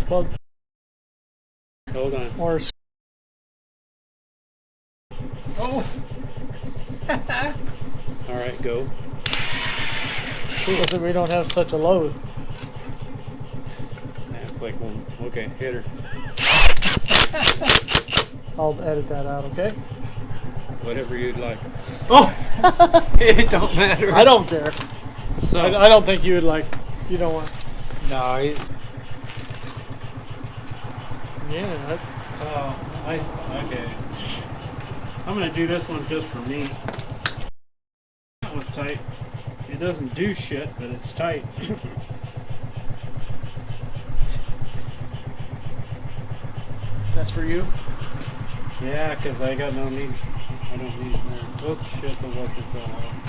Well, hold on. Or Oh. All right, go. because we don't have such a load. That's like one. Okay, hit her. I'll edit that out, okay? Whatever you'd like. Oh. It don't matter. I don't care. So I don't think you would like. You don't want. No. Yeah. okay. I'm gonna do this one just for me. That one's tight. It doesn't do shit, but it's tight. That's for you. Yeah, because I got no need. I don't need more. Oops, shit, the washer fell off.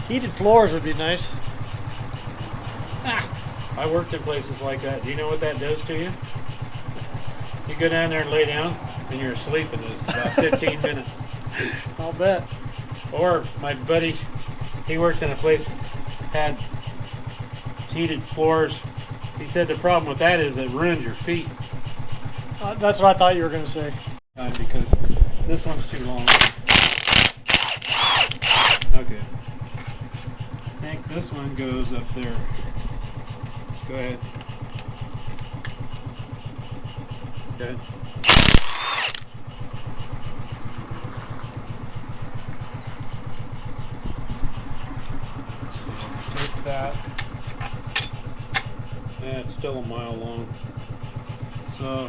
Heated floors would be nice. I worked in places like that. Do you know what that does to you? You go down there and lay down, and you're asleep in this about 15 minutes. I'll bet. Or my buddy, he worked in a place had heated floors. He said the problem with that is it ruins your feet. That's what I thought you were going to say. Because this one's too long. Okay. I think this one goes up there. Go ahead. Good. Take that. Yeah, it's still a mile long. So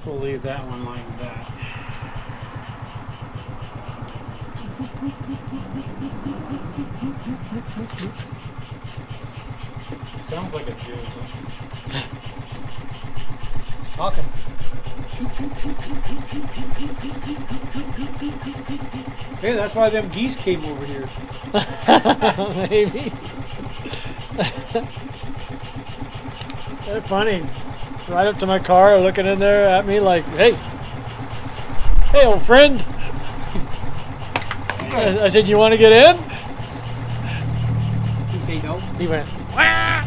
we'll leave that one like that. Sounds like a Jews. Talking. Hey, that's why them geese came over here. Maybe. They're funny. Right up to my car, looking in there at me like, hey, old friend. I said, you want to get in? He say no. He went, wah!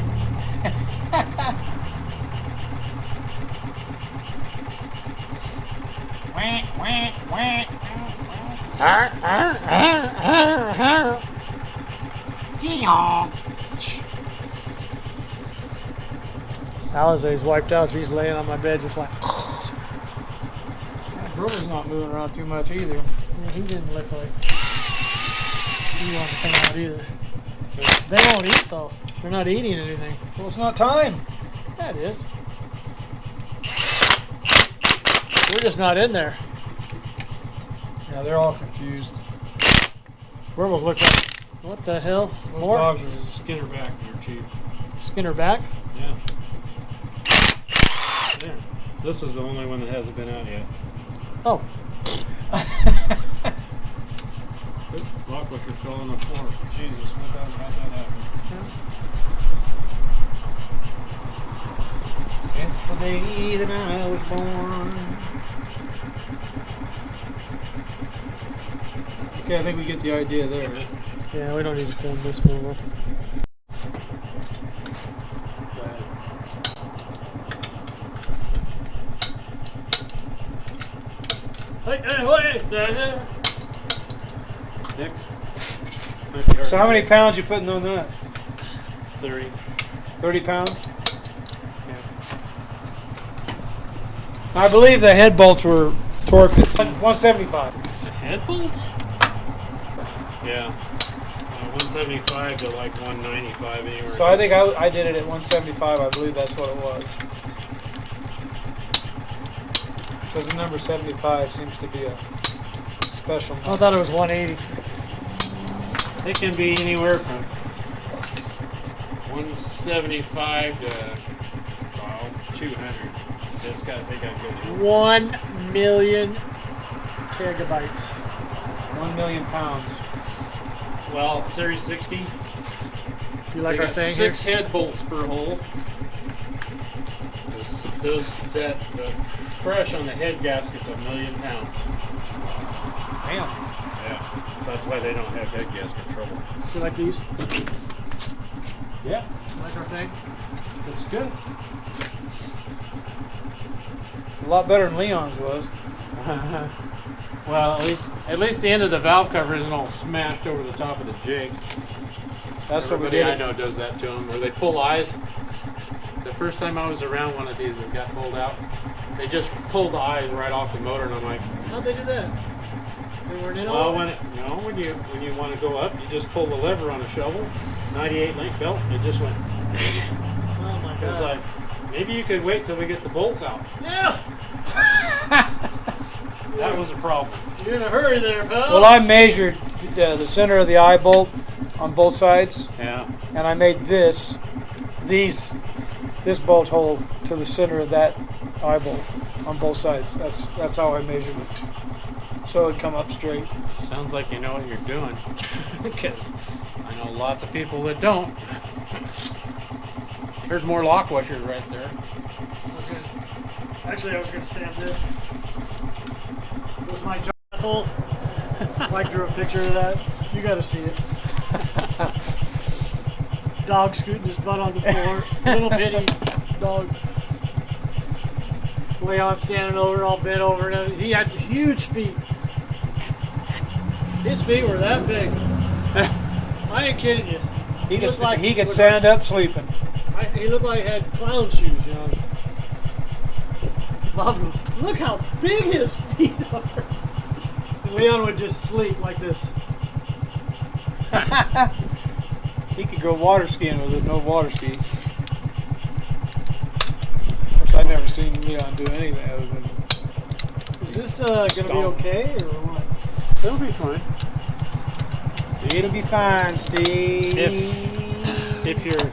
Alizé's wiped out. She's laying on my bed just like. Brother's not moving around too much either. Yeah, he didn't look like he wanted to come out either. They won't eat though. They're not eating anything. Well, it's not time. Yeah, it is. We're just not in there. Yeah, they're all confused. Werewolf looked like, what the hell? Those More? dogs are Skin her back there, Chief. Skin her back? Yeah. There. This is the only one that hasn't been out yet. Oh. Rock washer fell on the floor. Jesus, how'd that happen? Since the day that I was born. Okay, I think we get the idea there. Yeah, we don't need to film this one. Next. So how many pounds you putting on that? 30. 30 pounds? Yeah. I believe the head bolts were torqued at 175. The head bolts? Yeah. 175 to like 195 anywhere. So I think I did it at 175. I believe that's what it was. Because the number 75 seems to be a special I number. thought it was 180. It can be anywhere from 175 to 200. They got good. 1 million gigabytes. 1 million pounds. Well, Series 60. You like they our got thing 6 head bolts per hole. The crush on the head gasket's 1 million pounds. Damn. Yeah, that's why they don't have head gasket trouble. You like these? Yeah, Like our thing? it's good. A lot better than Leon's was. Well, at least the end of the valve cover isn't all smashed over the top of the jig. That's what we Everybody did. I know does that to them, where they pull eyes. The first time I was around one of these that got pulled out, they just pulled the eyes right off the motor, and I'm like, How'd they do that? They weren't in well, all? when you want to go up, you just pull the lever on a shovel, 98 link belt, and it just went. Oh my It was god. like, maybe you could wait till we get the bolts out. Yeah! That was a problem. You're in a hurry there, pal. Well, I measured the center of the eye bolt on both sides, Yeah. and I made this bolt hole to the center of that eye bolt on both sides. That's how I measured it, so it'd come up straight. Sounds like you know what you're doing. Because I know lots of people that don't. There's more lock washers right there. Okay. Actually, I was going to sand this. It was my asshole. Mike drew a picture of that. You got to see it. Dog scooting his butt on the floor. Little bitty dog. Leon standing over, all bent over. And he had huge feet. His feet were that big. I ain't kidding you. He looked like- could stand up sleeping. He looked like he had clown shoes, you know. Bob goes, look how big his feet are. And Leon would just sleep like this. He could go water skiing with it, no water ski. Of course, I've never seen Leon do anything other than. Is this going to be okay or what? It'll be fine. It'll be fine, Steve. If you're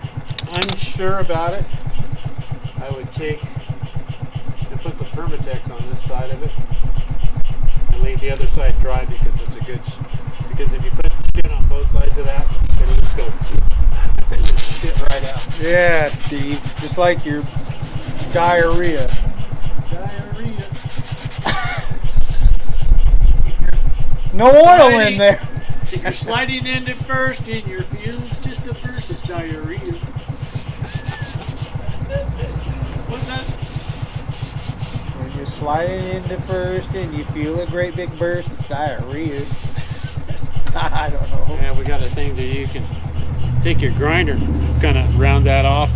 unsure about it, I would take and put some Permatex on this side of it and leave the other side dry because it's a good. Because if you put shit on both sides of that, it'll just go shit right out. Yeah, Steve. Just like your diarrhea. Diarrhea. No oil in there. If you're sliding into first and your fuse just to first, it's diarrhea. What's that? When you're sliding into first and you feel a great big burst, it's diarrhea. I don't know. Yeah, we got a thing that you can take your grinder, kind of round that off.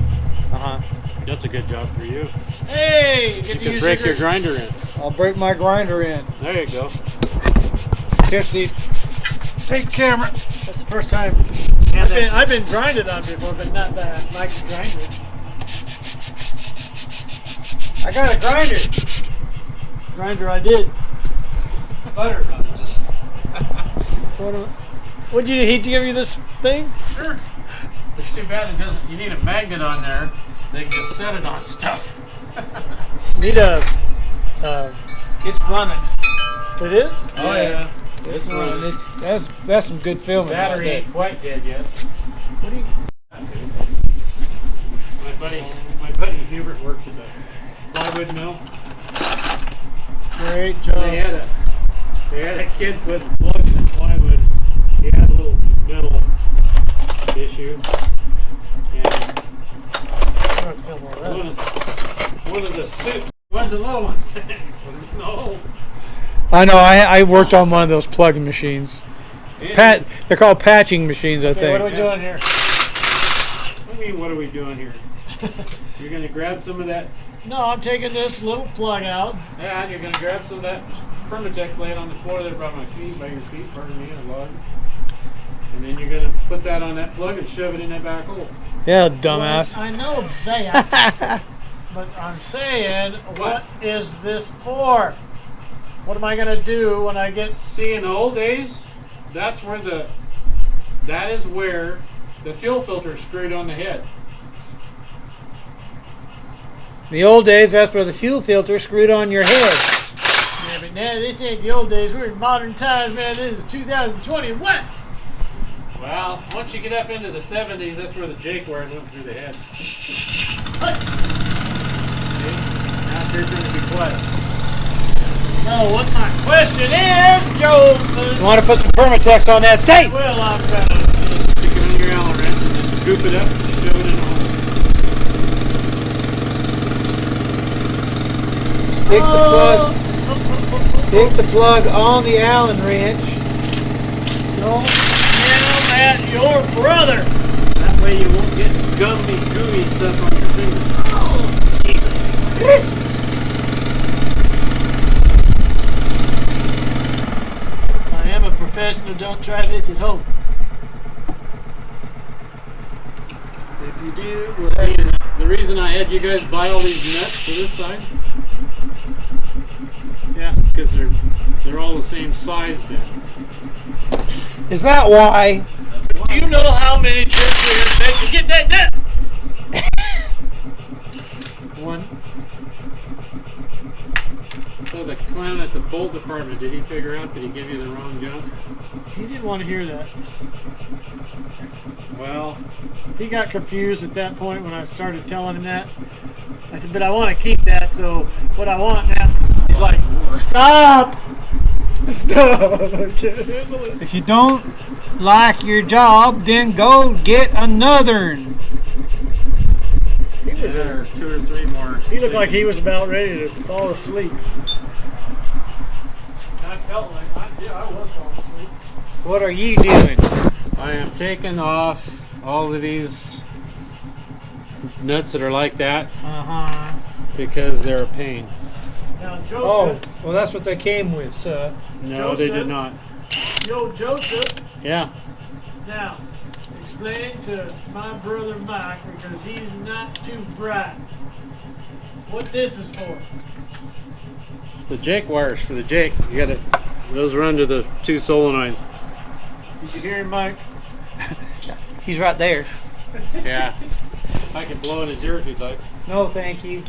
That's a good job for you. Hey! You can break your grinder in. I'll break my grinder in. There you go. Here, Steve. Take the camera. That's the first time. I've been grinded on before, but not that. Like grinded. I got a grinder. Grinder I did. Butter. Would he give you this thing? Sure. It's too bad it doesn't. You need a magnet on there. They can just set it on stuff. Need a. It's running. It is? Oh yeah. It's running. That's some good filming. Battery right ain't quite dead yet. What do you? My buddy Hubert worked at the plywood mill. Great job. They had a kid putting plugs in plywood. He had a little middle issue, and one of the suits, one of the little ones, no. I know. I worked on one of those plugging machines. They're called patching machines, I Okay, think. what are we doing here? What do you mean, what are we doing here? You're going to grab some of that, No, I'm taking this little plug out. yeah, you're going to grab some of that Permatex laying on the floor there by my feet, by your feet, pardon me, a log. And then you're going to put that on that plug and shove it in that back hole. Yeah, dumbass. Well, I know that. But I'm saying, what is this for? What am I going to do when I get... See, in the old days, that is where the fuel filter is screwed on the head. The old days, that's where the fuel filter screwed on your head. Yeah, but now this ain't the old days. We're in modern times, man. This is 2020. What? Well, once you get up into the 70s, that's where the Jake wires went through the head. What? See? Now it's your turn to be quiet. So what my question is, Joe, You want to put some Permatex on that tape? well, I've got to Just stick it on your Allen wrench and then scoop it up and shove it in the hole. Stick the plug on the Allen wrench. don't yell at your brother. That way you won't get gummy, gooey stuff on your fingers. Christmas. I am a professional. Don't try this at home. If you do, well, The reason I had you guys buy all these nuts for this side, yeah. because they're all the same size then. Is that why? Do you know how many trips it takes to get that nut? One. So the clown at the bolt department, did he figure out that he gave you the wrong junk? He didn't want to hear that. Well, He got confused at that point when I started telling him that. I said, but I want to keep that, so what I want now, he's like, stop! Stop! I can't handle it. If you don't like your job, then go get another. He was there are 2 or 3 more. He looked like he was about ready to fall asleep. I felt like I was falling asleep. What are you doing? I am taking off all of these nuts that are like that Uh-huh. because they're a pain. Now, Oh, Joseph, well, that's what they came with, sir. No, they Joseph? did not. Joseph, Yeah. now, explain to my brother Mike, because he's not too bright, what this is for. The Jake wires for the Jake. You got it. Those run to the 2 solenoids. Did you hear him, Mike? He's right there. Yeah. I can blow in his ear if you'd like. No, thank you.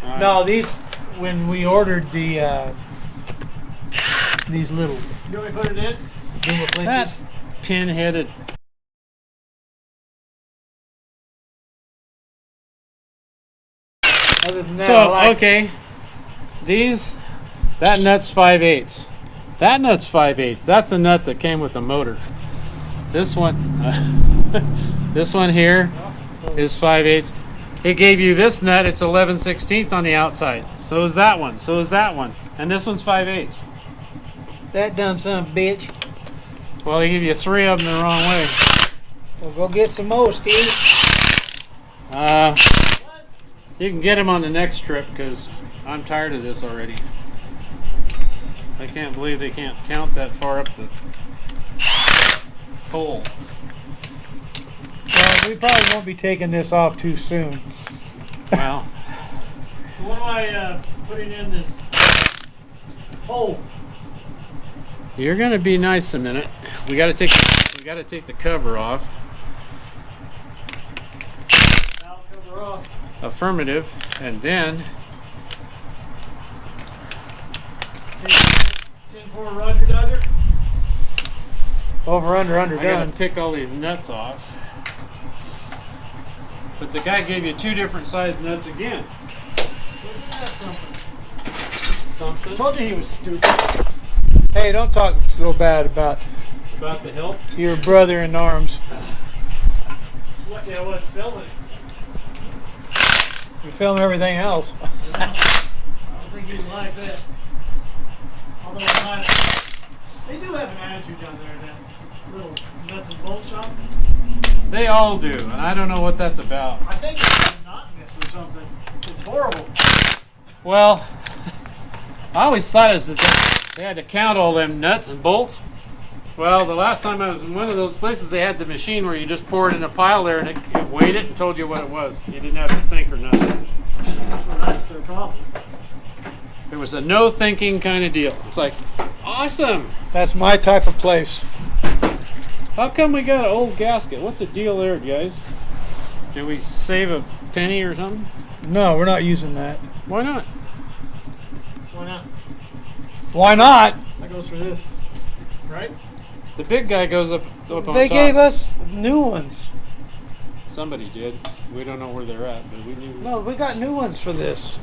All right. No, these, when we ordered the, these little You want me to put it in? Duma That flinches. pin-headed. Other than that, So I like okay, that nut's 5/8. That nut's 5/8. That's the nut that came with the motor. This one, this one here is 5/8. It gave you this nut. It's 11/16 on the outside. So is that one. So is that one. And this one's 5/8. that dumb son of a bitch. Well, they give you 3 of them the wrong way. Well, go get some more, Steve. You can get them on the next trip because I'm tired of this already. I can't believe they can't count that far up the pole. Well, we probably won't be taking this off too soon. Well, So what am I putting in this hole? you're gonna be nice a minute. We gotta take the cover off. Valve cover off. Affirmative, and then 10-4 Roger Dodger. Over, under, I gotta done. pick all these nuts off. But the guy gave you 2 different size nuts again. Isn't that something? I Something told you he was stupid. Hey, don't talk so bad about about the help. your brother in arms. What? Yeah, what's filming? You film everything else. I don't think he would like that. Although it might, they do have an attitude down there in that little nuts and bolt shop. They all do, and I don't know what that's about. I think it's monotonous or something. It's horrible. Well, I always thought is that they had to count all them nuts and bolts. Well, the last time I was in one of those places, they had the machine where you just poured in a pile there and it weighed it and told you what it was. You didn't have to think or nothing. Well, that's their problem. It was a no thinking kind of deal. It's like, awesome. That's my type of place. How come we got an old gasket? What's the deal there, guys? Did we save a penny or something? No, we're not using that. Why not? Why not? Why not? That goes for this, right? The big guy goes up on They top. gave us new ones. Somebody did. We don't know where they're at, but we knew. No, we got new ones for this.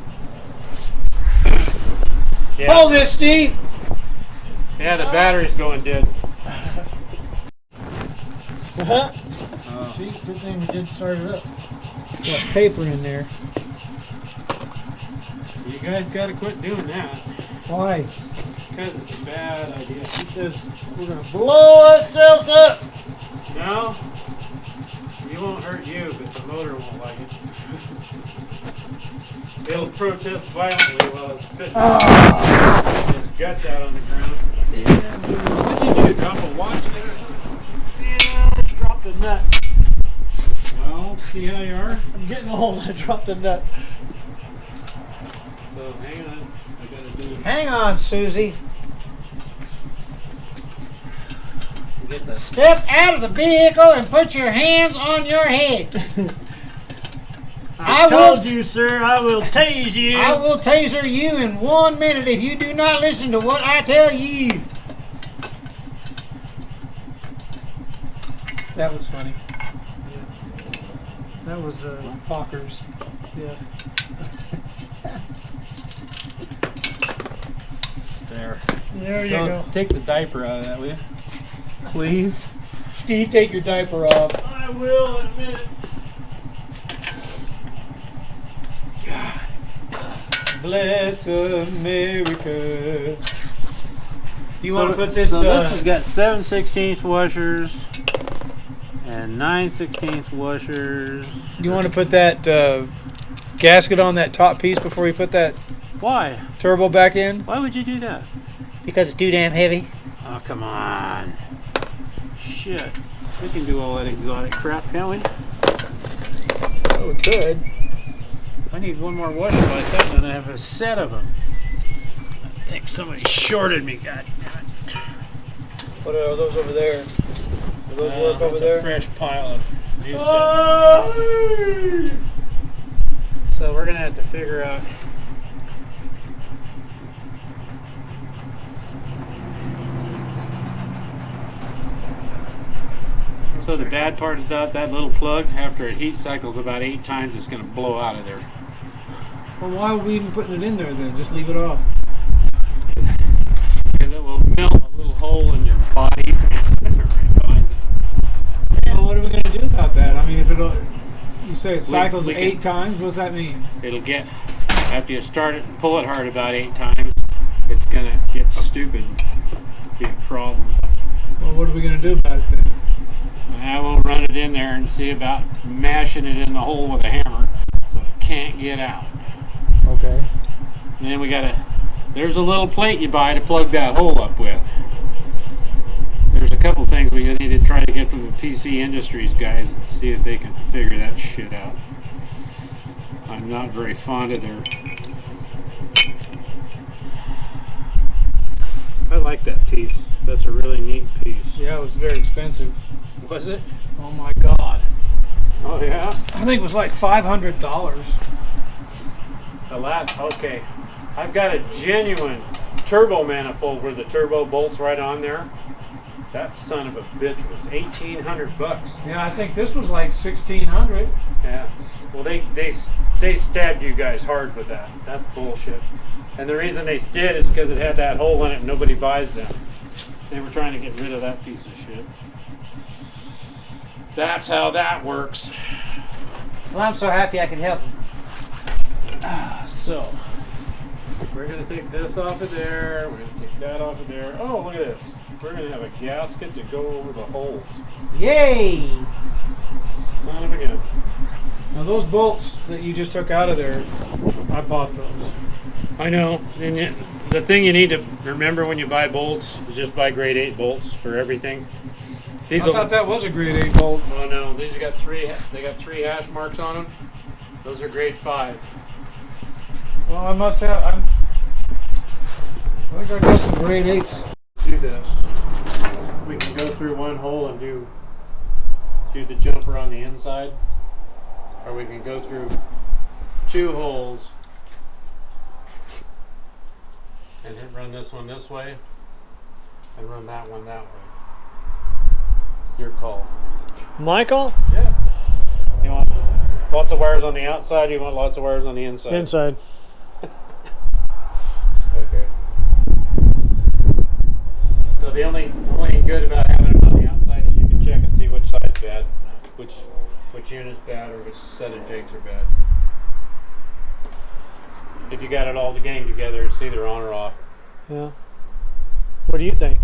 Yeah. Hold this, Steve. Yeah, the battery's going dead. See, good thing we did start it up. Got paper in there. You guys got to quit doing that. Why? Because it's a bad idea. He says we're gonna blow ourselves up. No, it won't hurt you, but the motor won't like it. It'll protest violently while it's spitting its guts out on the ground. What'd you do? Drop a watch there or something? Yeah, I dropped a nut. Well, see how you are. I'm getting old. I dropped a nut. So hang on. I gotta do. Hang on, Susie. Get the Step out of the vehicle and put your hands on your head. I told you, sir, I will tase you. I will taser you in 1 minute if you do not listen to what I tell you. That was funny. That was Fockers. yeah. There. There you go. Take the diaper out of that, will you? Please. Steve, take your diaper off. I will in a minute. Bless America. You want to put this? So this has got 7/16 washers and 9/16 washers. You want to put that gasket on that top piece before you put that Why? turbo back in? Why would you do that? Because it's too damn heavy. Oh, come on. Shit. We can do all that exotic crap, can't we? Oh, we could. I need one more washer like that, and I have a set of them. I think somebody shorted me, god damn it. What are those over there? Do those work over That's there? a fresh pile of juice. Oh! So we're gonna have to figure out. So the bad part is that little plug, after it heat cycles about 8 times, it's gonna blow out of there. Well, why are we even putting it in there then? Just leave it off. Because it will melt a little hole in your body. Well, what are we going to do about that? I mean, if it'll, you say it cycles we can- 8 times, what does that mean? It'll get, after you start it and pull it hard about 8 times, it's gonna get stupid, be a problem. Well, what are we going to do about it then? I will run it in there and see about mashing it in the hole with a hammer so it can't get out. Okay. And then we gotta, there's a little plate you buy to plug that hole up with. There's a couple things we need to try to get from the PC Industries guys and see if they can figure that shit out. I'm not very fond of their... I like that piece. That's a really neat piece. Yeah, it was very expensive. Was it? Oh my God. Oh yeah? I think it was like $500. The last, okay. I've got a genuine turbo manifold where the turbo bolts right on there. That son of a bitch was $1,800. Yeah, I think this was like $1,600. Yeah. Well, they stabbed you guys hard with that. That's bullshit. And the reason they did is because it had that hole in it and nobody buys them. They were trying to get rid of that piece of shit. That's how that works. Well, I'm so happy I could help him. So, we're going to take this off of there. We're going to take that off of there. Oh, look at this. We're going to have a gasket to go over the holes. Yay! Son of a gun. Now those bolts that you just took out of there, I bought those. I know. And the thing you need to remember when you buy bolts is just buy grade 8 bolts for everything. I thought that was a grade 8 bolt. Oh no, these got three. They got 3 hash marks on them. Those are grade 5. Well, I must have. I think I got some grade 8s. Do this. We can go through one hole and do the jumper on the inside, or we can go through 2 holes and then run this one this way and run that one that way. Your call. Michael? Yeah. You want lots of wires on the outside? You want lots of wires on the inside? Inside. Okay. the only good about having it on the outside is you can check and see which side's bad, which unit's bad, or which set of jigs are bad. If you got it all gang together, it's either on or off. Yeah. What do you think?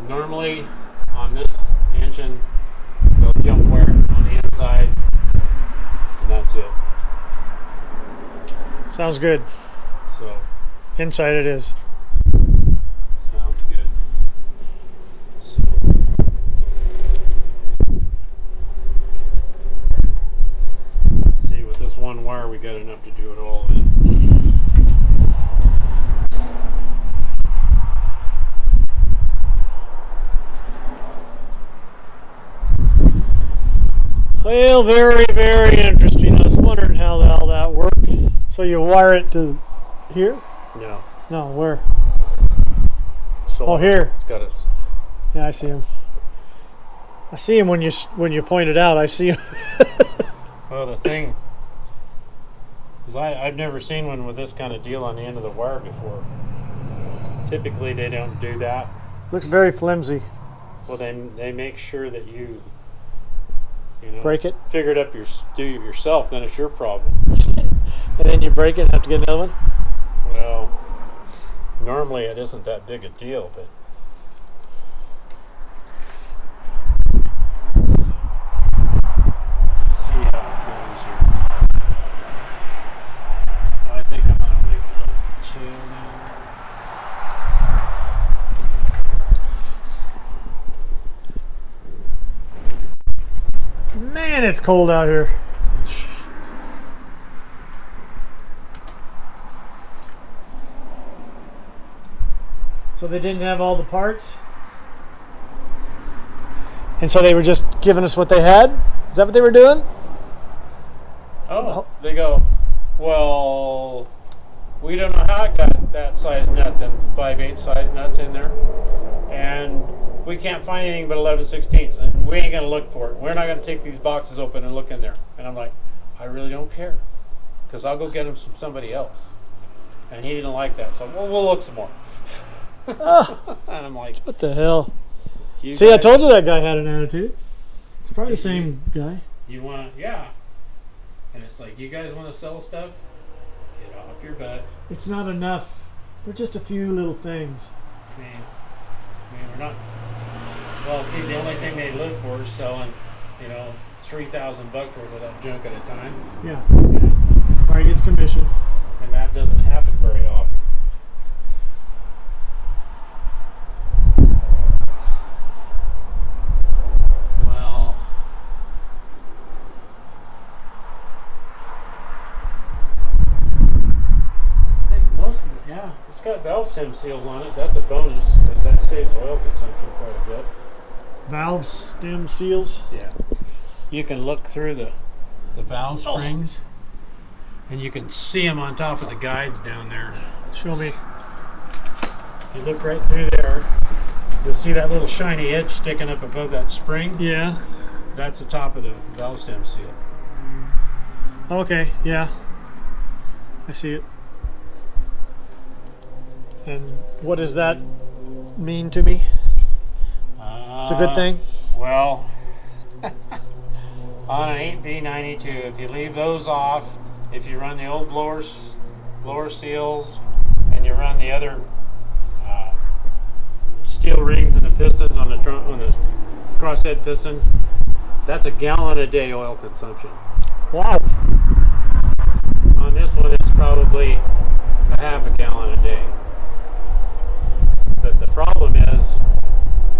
Normally on this engine, they'll jump wire on the inside, and that's it. Sounds good. So Inside it is. sounds good. So, let's see, with this one wire, we got enough to do it all in. Well, very, very interesting. I was wondering how that worked. So you wire it to here? No. No, where? So Oh, here. It's got us. Yeah, I see him. I see him when you point it out. I see him. Well, the thing is, I've never seen one with this kind of deal on the end of the wire before. Typically, they don't do that. Looks very flimsy. Well, they make sure that you know, Break it, figure it up, do it yourself. Then it's your problem. and then you break it and have to get another one. Well, normally it isn't that big a deal, but see how it goes here. I think I'm gonna leave a little tail now. Man, it's cold out here. So they didn't have all the parts? And so they were just giving us what they had? Is that what they were doing? Oh, they go, well, we don't know how it got that size nut, them 5/8 size nuts in there. And we can't find anything but 11/16, and we ain't going to look for it. We're not going to take these boxes open and look in there. And I'm like, I really don't care, because I'll go get them from somebody else. And he didn't like that, so we'll look some more. Oh, And I'm like, what the hell? you See, I guys- told you that guy had an attitude. It's probably the same guy. You want to, yeah. And it's like, you guys want to sell stuff? Get off your butt. It's not enough. They're just a few little things. I mean, we're not. Well, see, the only thing they live for is selling, $3,000 worth of that junk at a time. Yeah. And, Probably gets commission. and that doesn't happen very often. Well, I think most of it, yeah, it's got valve stem seals on it. That's a bonus, because that saves oil consumption quite a bit. Valve stem seals. Yeah. You can look through the valve springs, and you can see them on top of the guides down there. Show me. If you look right through there, you'll see that little shiny edge sticking up above that spring. Yeah. That's the top of the valve stem seal. Okay, yeah. I see it. And what does that mean to me? It's a good thing. Well, on an 8V92, if you leave those off, if you run the old blower seals, and you run the other steel rings and the pistons on the crosshead pistons, that's a gallon a day oil consumption. Wow. On this one, it's probably a half a gallon a day. But the problem is,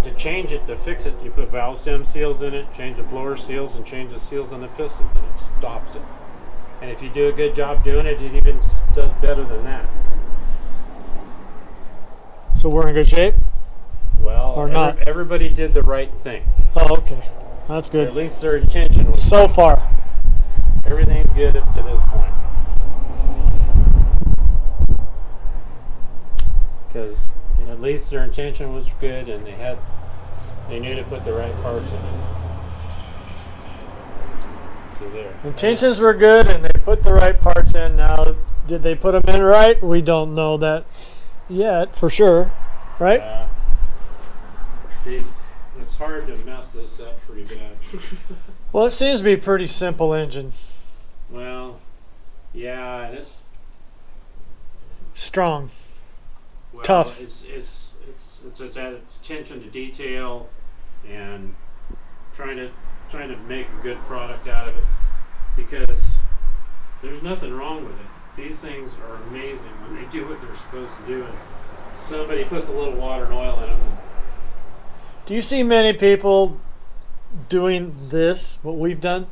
to change it, to fix it, you put valve stem seals in it, change the blower seals, and change the seals on the pistons, and it stops it. And if you do a good job doing it, it even does better than that. So we're in good shape? Well, Or not. everybody did the right thing. Oh, okay. That's At good. least their intention was So far. everything's good up to this point. Because at least their intention was good, and they knew to put the right parts in it. So there. Intentions were good and they put the right parts in. Now, did they put them in right? We don't know that. yet, for sure, right? It's hard to mess this up pretty bad. Well, it seems to be a pretty simple engine. Well, yeah, and it's Strong. well, Tough. It's that attention to detail and trying to make a good product out of it, because there's nothing wrong with it. These things are amazing when they do what they're supposed to do, and somebody puts a little water and oil in them. Do you see many people doing this, what we've done?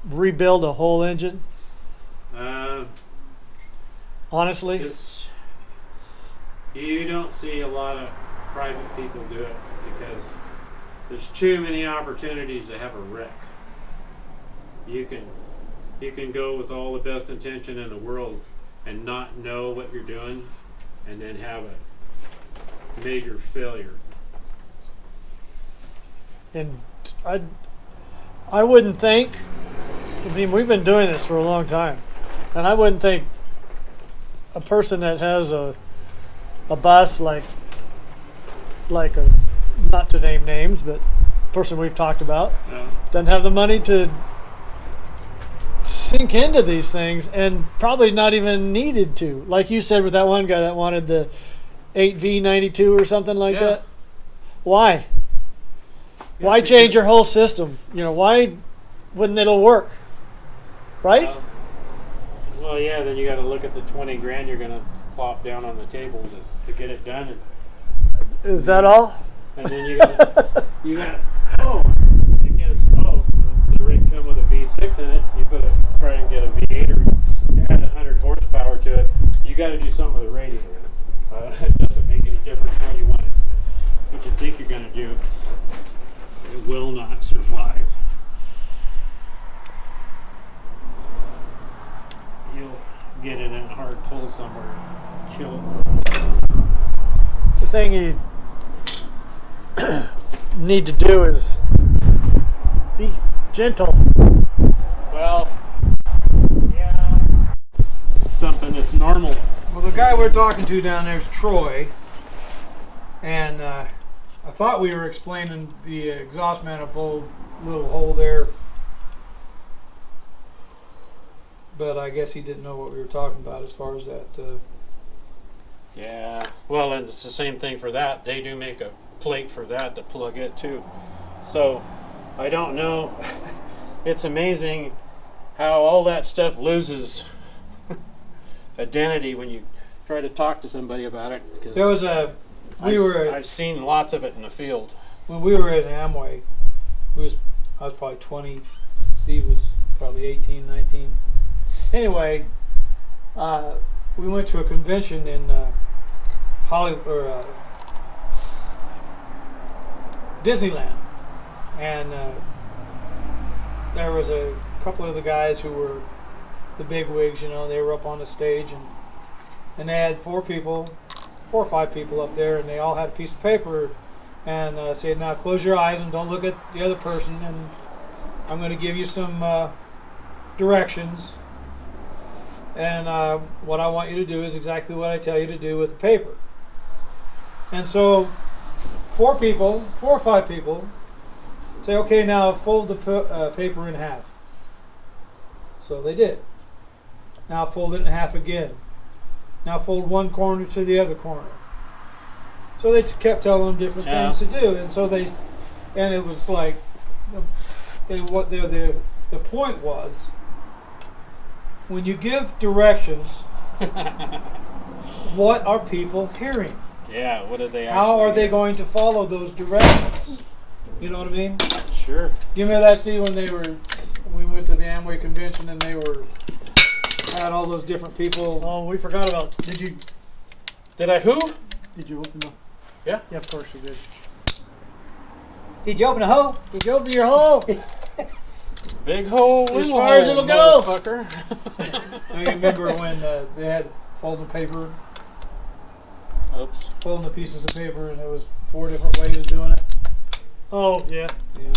Rebuild a whole engine? Honestly? You don't see a lot of private people do it because there's too many opportunities to have a wreck. You can go with all the best intention in the world and not know what you're doing and then have a major failure. And I wouldn't think, I mean, we've been doing this for a long time, and I wouldn't think a person that has a bus like a, not to name names, but a person we've talked about, doesn't have the money to sink into these things, and probably not even needed to. Like you said with that one guy that wanted the 8V92 or something like that. Why? Why change your whole system? Why wouldn't it'll work? Right? Well, yeah, then you got to look at the 20 grand you're going to plop down on the table to get it done. Is that all? And then you got the rig come with a V6 in it. You try and get a V8 or add 100 horsepower to it. You got to do something with the radiator. It doesn't make any difference what you want, what you think you're going to do. It will not survive. You'll get it in a hard pull somewhere, kill it. The thing you need to do is be gentle. Well, yeah, something that's normal. Well, the guy we're talking to down there is Troy, and I thought we were explaining the exhaust manifold little hole there, but I guess he didn't know what we were talking about as far as that. Yeah, well, and it's the same thing for that. They do make a plate for that to plug it too. So I don't know. It's amazing how all that stuff loses identity when you try to talk to somebody about it. There was I've seen lots of it in the field. When we were at Amway, I was probably 20. Steve was probably 18, 19. Anyway, we went to a convention in Disneyland, and there was a couple of the guys who were the big wigs. They were up on the stage, and they had 4 or 5 people up there, and they all had a piece of paper and said, "Now close your eyes and don't look at the other person, and I'm going to give you some directions, and what I want you to do is exactly what I tell you to do with the paper." And so 4 or 5 people say, "Okay, now fold the paper in half." So they did. Now fold it in half again. Now fold one corner to the other corner. So they kept telling them different things to do, and so and it was like, the point was, when you give directions, what are people hearing? Yeah, what are they? How are they going to follow those directions? You know what I mean? Sure. Do you remember that, Steve, when we went to the Amway convention and they had all those different people? Oh, we forgot about. Did I who? Did you open them? Yeah. Yeah, of course you did. Did you open a hole? Did you open your hole? Big hole. As far as it'll go. Motherfucker. I remember when they had folding paper. Oops. Folding the pieces of paper, and there was 4 different ways of doing it. Oh, yeah. Yeah.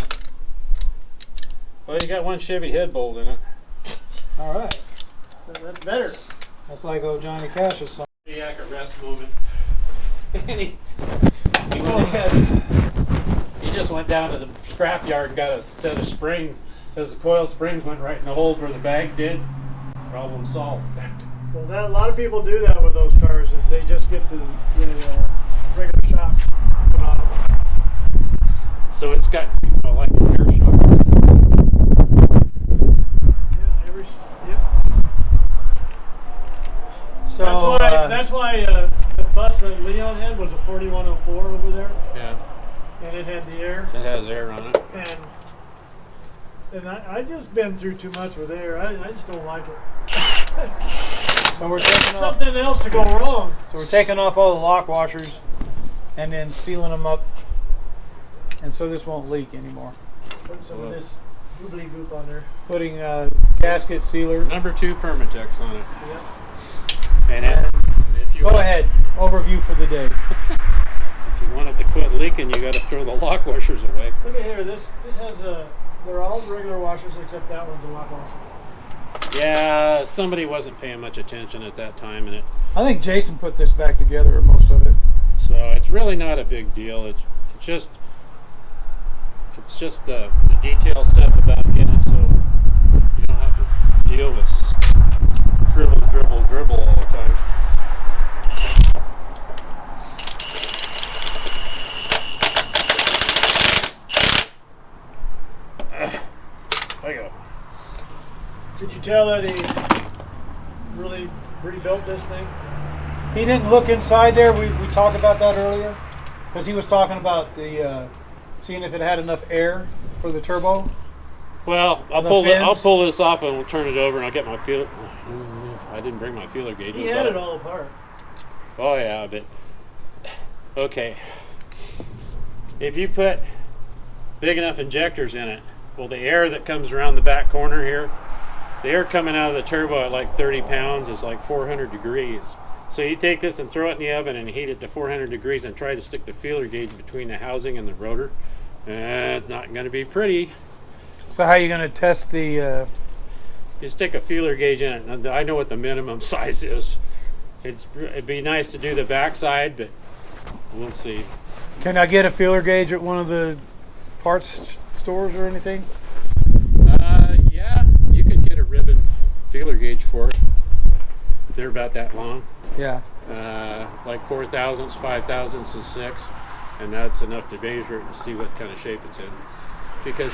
Well, you got one Chevy head bolt in it. All right. That's better. That's like old Johnny Cash's song. Cardiac arrest moment. And he went ahead. He just went down to the scrap yard and got a set of springs, because the coil springs went right in the holes where the bag did. Problem solved. Well, a lot of people do that with those cars, is they just get the regular shocks put on them. So it's got like air shocks. Yeah, yep. So That's why the bus that Leon had was a 4104 over there, Yeah, and it had the air. it has air on it. And I just been through too much with air. I just don't like it. so we're taking off. Something else to go wrong. So we're taking off all the lock washers and then sealing them up, and so this won't leak anymore. Put some of this goobly goop on there. Putting gasket sealer. Number 2 Permatex on it. Yep. And And if you go ahead. Overview for the day. If you want it to quit leaking, you got to throw the lock washers away. Look at here. This has they're all regular washers except that one's a lock washer. Yeah, somebody wasn't paying much attention at that time, and I think Jason put this back together, or most of it. so it's really not a big deal. It's just the detail stuff about getting it so you don't have to deal with dribble all the time. There you go. Could you tell that he really rebuilt this thing? He didn't look inside there. We talked about that earlier, because he was talking about the seeing if it had enough air for the turbo. Well, I'll The pull this off and we'll turn it over, and I'll get my feeler. I didn't bring my feeler gauges. He had it all apart. Oh yeah, but okay. If you put big enough injectors in it, well, the air that comes around the back corner here, the air coming out of the turbo at like 30 pounds is like 400 degrees. So you take this and throw it in the oven and heat it to 400 degrees and try to stick the feeler gauge between the housing and the rotor. It's not going to be pretty. So how are you going to test the? You stick a feeler gauge in it. Now, I know what the minimum size is. It'd be nice to do the backside, but we'll see. Can I get a feeler gauge at one of the parts stores or anything? Yeah, you can get a ribbon feeler gauge for it. They're about that long. Yeah. Like 4 thousandths, 5 thousandths, and 6, and that's enough to measure it and see what kind of shape it's in. Because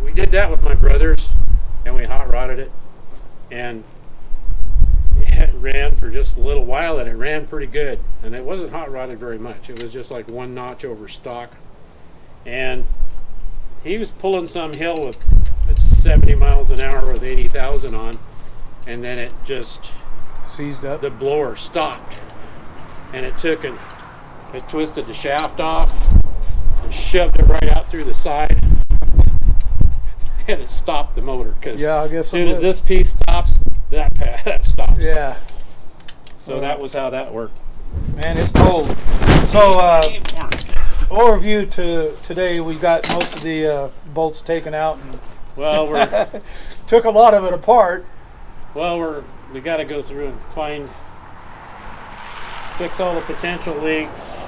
we did that with my brothers, and we hot rodded it, and it ran for just a little while, and it ran pretty good. And it wasn't hot rodded very much. It was just like one notch over stock. And he was pulling some hill with 70 miles an hour with 80,000 on, and then it just Seized up. the blower stopped, and it twisted the shaft off and shoved it right out through the side, and it stopped the motor. Because Yeah, I guess as soon it as would. this piece stops, that stops. Yeah. So that was how that worked. Man, it's cold. So overview to today, we got most of the bolts taken out and Well, took a lot of it apart. we got to go through and fix all the potential leaks,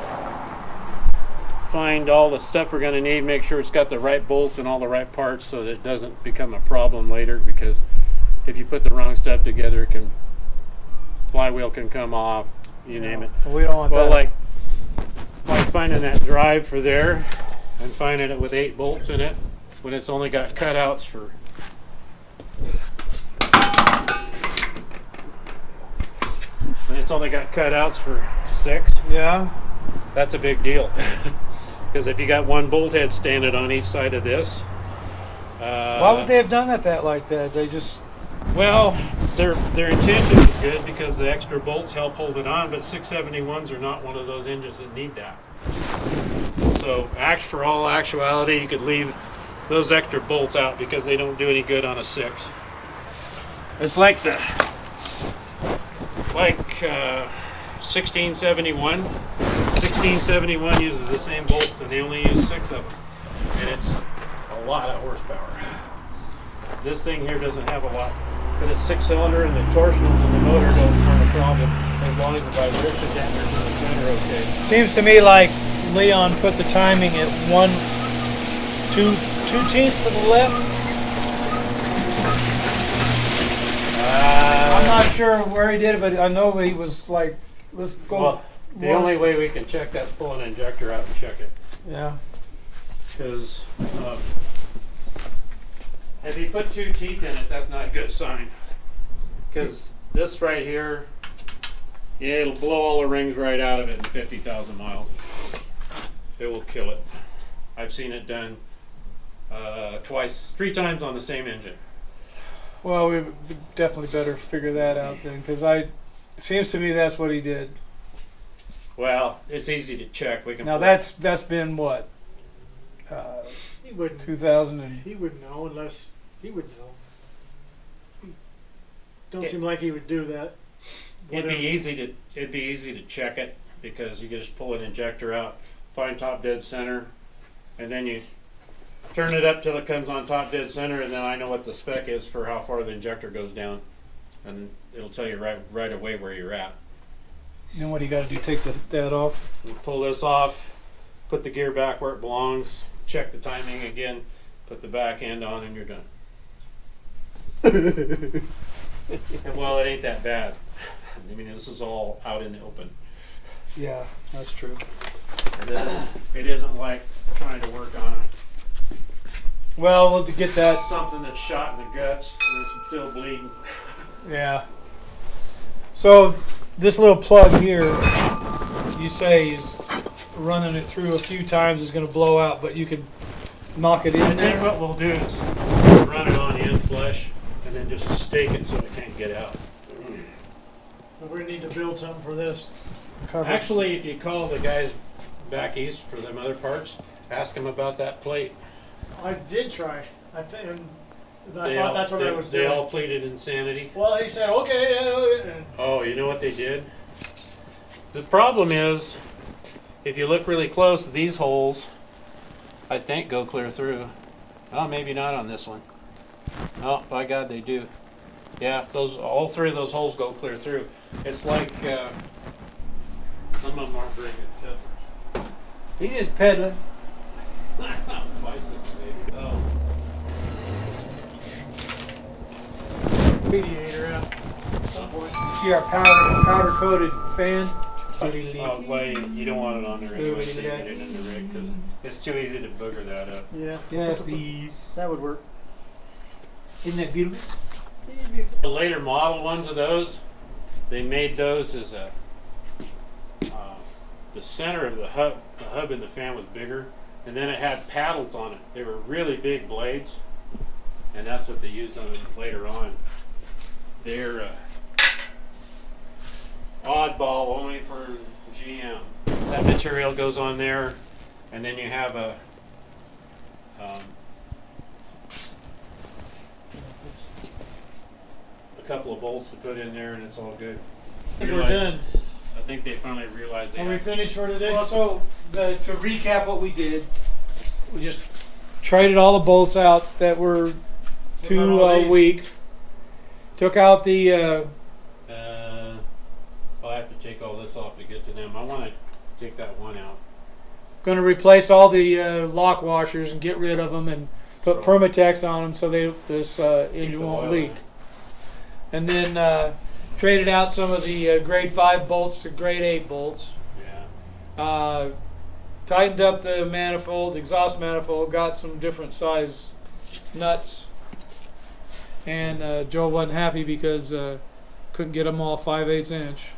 find all the stuff we're going to need, make sure it's got the right bolts and all the right parts so that it doesn't become a problem later, because if you put the wrong stuff together, flywheel can come off, you name it. We don't want Well, that. like finding that drive for there and finding it with 8 bolts in it when it's only got cutouts for when it's only got cutouts for 6. Yeah. That's a big deal. Because if you got one bolt head standing on each side of this, Why would they have done that like that? They just well, their intention is good because the extra bolts help hold it on, but 671s are not one of those engines that need that. So, for all actuality, you could leave those extra bolts out because they don't do any good on a 6. It's like 1671. 1671 uses the same bolts, and they only use 6 of them, and it's a lot of horsepower. This thing here doesn't have a lot but it's 6-cylinder and the torsionals in the motor aren't a problem as long as the vibration dampers in the front are okay. Seems to me like Leon put the timing at 2/2 to the left. I'm not sure where he did it, but I know he was like, let's go. Well, the only way we can check that's pull an injector out and check it. Yeah. Because if you put 2 teeth in it, that's not a good sign. Because this right here, yeah, it'll blow all the rings right out of it in 50,000 miles. It will kill it. I've seen it done 3 times on the same engine. Well, we definitely better figure that out then, because seems to me that's what he did. Well, it's easy to check. We can. Now that's been what? He wouldn't. 2000 and He would know unless he would know. Don't seem like he would do that. It'd be easy to check it because you can just pull an injector out, find top dead center, and then you turn it up till it comes on top dead center, and then I know what the spec is for how far the injector goes down, and it'll tell you right away where you're at. then what do you got to do? Take that off. You pull this off, put the gear back where it belongs, check the timing again, put the back end on, and you're done. And well, it ain't that bad. I mean, this is all out in the open. Yeah, that's true. It isn't like trying to work on Well, we'll get that. something that's shot in the guts and it's still bleeding. Yeah. So this little plug here, you say he's running it through a few times is going to blow out, but you can knock it in And then there. what we'll do is run it on the end flush and then just stake it so it can't get out. But we need to build something for this. Cover. Actually, if you call the guys back east for them other parts, ask them about that plate. I did try. I think. I They thought all- that's what they, I was They doing. all pleaded insanity. Well, he said, okay. And Oh, you know what they did? The problem is, if you look really close, these holes, I think, go clear through. Oh, maybe not on this one. Oh, by God, they do. Yeah, all 3 of those holes go clear through. It's like some of them aren't very good peddlers. He just peddling. Bicycle, baby. Oh. mediator out at some point. You see our powder coated fan? Oh, well, you don't want it on there anyway, so you get it in the rig because it's too easy to booger that up. Yeah. Yeah, Steve. That would work. Isn't that beautiful? The later model ones of those, they made those as the center of the hub in the fan was bigger, and then it had paddles on it. They were really big blades, and that's what they used on it later on. They're oddball only for GM. That material goes on there, and then you have a couple of bolts to put in there, and it's all good. I think we're done. I think they finally realized they Are we had finished for today? Well, so to recap what we did, we just traded all the bolts out that were too all these? weak. Took out the I'll have to take all this off to get to them. I want to take that one out. going to replace all the lock washers and get rid of them and put Permatex on them so this engine the won't oil leak. in. And then traded out some of the grade 5 bolts to grade 8 bolts. Yeah. Tightened up the manifold, exhaust manifold, got some different size nuts. And Joe wasn't happy because couldn't get them all 5/8 inch.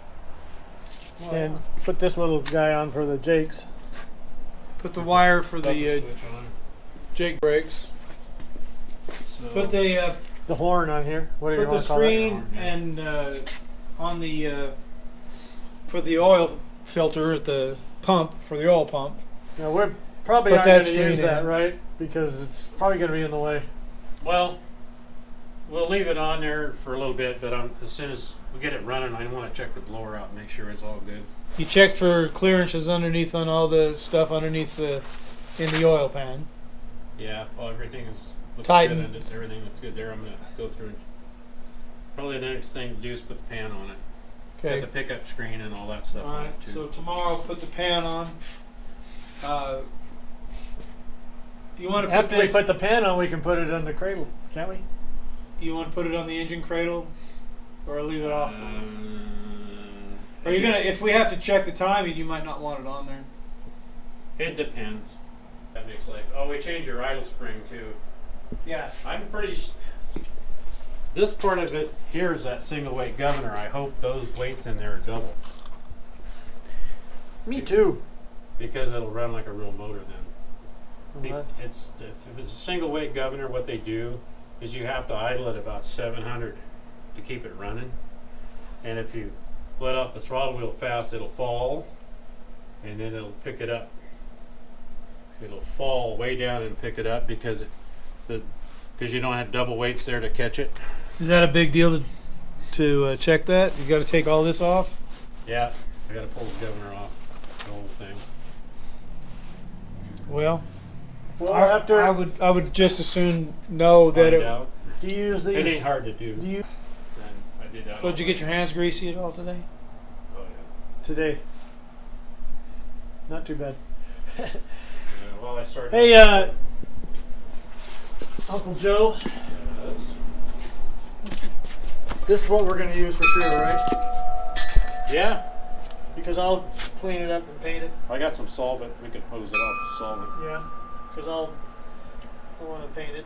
And put this little guy on for the Jakes. Put the wire for Double the switch on. Jake brakes. So Put the The horn on here. What do you put the want to call that? screen and on the for the oil filter at the pump for the oil pump. Now we're probably Put not that going to use screen that, in. right? Because it's probably going to be in the way. well, we'll leave it on there for a little bit, but as soon as we get it running, I want to check the blower out and make sure it's all good. You checked for clearances underneath on all the stuff underneath in the oil pan. Yeah. Well, everything looks Tighten. good. And everything looks good there. I'm gonna go through and Probably the next thing to do is put the pan on it. Okay. Got the pickup screen and all that stuff All on right. it too. So tomorrow, put the pan on. You want to put After we this? put the pan on, we can put it on the cradle, can't we? You want to put it on the engine cradle, or leave it off? Are you it gonna? If we have to check the timing, you might not want it on there. It depends. That makes like, oh, we changed your idle spring too. Yeah. I'm pretty. This part of it here is that single weight governor. I hope those weights in there are double Me too. because it'll run like a real motor then. Well, It's if it's a single weight governor, what they do is you have to idle at about 700 to keep it running, and if you let off the throttle wheel fast, it'll fall, and then it'll pick it up. It'll fall way down and pick it up because you don't have double weights there to catch it. Is that a big deal to check that? You got to take all this off. Yeah, I got to pull the governor off the whole thing. Well, after I would just as soon know that Find it. out. do you use these? It ain't hard to do. Do you And I did that. So did you get your hands greasy at all today? Oh yeah. today? Not too bad. Yeah, well, I started. Hey, Uncle Joe, this is what we're gonna use for sure, right? Yeah, Because I'll clean it up and paint it. I got some solvent. We can hose it off with solvent. Yeah. Because I want to paint it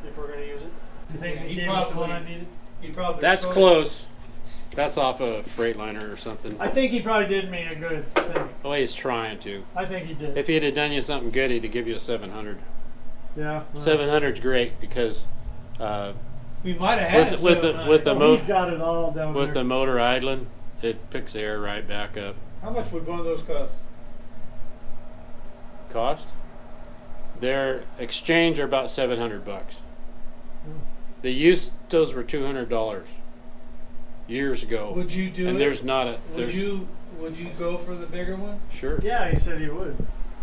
if we're gonna use it. You think Yeah, he he gave us the one I probably- needed? You probably. That's sold- close. That's off a Freightliner or something. I think he probably did me a good thing. Oh, he's trying to. I think he did. If he'd have done you something good, he'd give you a 700. Yeah. 700's great because We might have had with the He's got it all down with there. the motor idling, it picks the air right back up. How much would one of those cost? Cost? Their exchange are about $700. They used those were $200 years ago. Would you do and it? there's not a Would there's you go for the bigger one? sure Yeah, he said he would.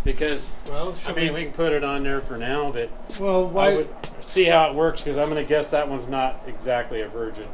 because Well, I mean we can put it on there for now, but well, I would see how it works because I'm going to guess that one's not exactly a virgin.